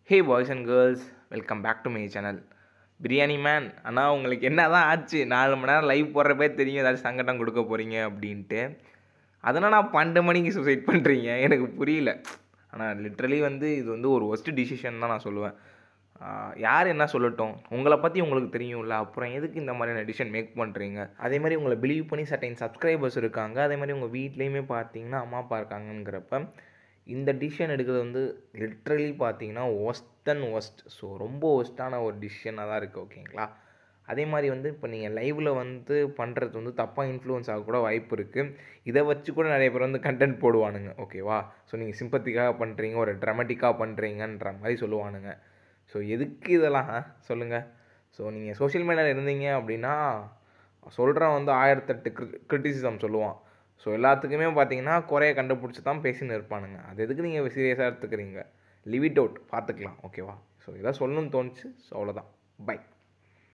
Hey boys and girls, welcome back to my channel biryani man. ஆனால் உங்களுக்கு என்ன தான் ஆச்சு? 4 மணி நேரம் லைவ் போடுறப்பே தெரியும் ஏதாச்சும் சங்கடம் கொடுக்க போகிறீங்க அப்படின்ட்டு. அதனால் நான் 12 மணிக்கு சூசைட் பண்ணுறீங்க, எனக்கு புரியல. ஆனால் லிட்ரலி இது ஒரு ஒஸ்ட்டு டிசிஷன் தான் நான் சொல்லுவேன். யார் என்ன சொல்லட்டும், உங்களை பற்றி உங்களுக்கு தெரியும்ல, அப்புறம் எதுக்கு இந்த மாதிரியான டிசிஷன் மேக் பண்ணுறீங்க? அதே மாதிரி உங்களை பிலீவ் பண்ணி சர்டைன் சப்ஸ்கிரைபர்ஸ் இருக்காங்க, அதே மாதிரி உங்கள் வீட்லேயுமே பார்த்தீங்கன்னா அம்மா அப்பா இருக்காங்கங்கிறப்ப இந்த டிசிஷன் எடுக்கிறது லிட்ரலி பார்த்தீங்கன்னா ஒஸ்ட் தென் ஒஸ்ட். ஸோ ரொம்ப ஒஸ்ட்டான ஒரு டிசிஷனாக தான் இருக்குது, ஓகேங்களா? அதே மாதிரி இப்போ நீங்கள் லைவில் பண்ணுறது தப்பாக இன்ஃப்ளூயன்ஸ் ஆக கூட வாய்ப்பு இருக்குது. இதை வச்சு கூட நிறைய பேர் கண்டென்ட் போடுவானுங்க, ஓகேவா? ஸோ நீங்கள் சிம்பத்திக்காக பண்ணுறீங்க, ஒரு ட்ராமட்டிக்காக பண்ணுறீங்கன்ற மாதிரி சொல்லுவானுங்க. ஸோ எதுக்கு இதெல்லாம் சொல்லுங்கள்? ஸோ நீங்கள் சோஷியல் மீடியாவில் இருந்தீங்க அப்படின்னா சொல்கிறேன் 1008 கிரிட்டிசிசம் சொல்லுவான். ஸோ எல்லாத்துக்குமே பார்த்தீங்கன்னா குறைய கண்டுபிடிச்சி தான் பேசின்னு இருப்பானுங்க. அது எதுக்கு நீங்கள் சீரியஸாக எடுத்துக்கிறீங்க? லிவ் இட் அவுட், பார்த்துக்கலாம், ஓகேவா? ஸோ இதான் சொல்லணும்னு தோணுச்சு. ஸோ அவ்வளோதான், பை.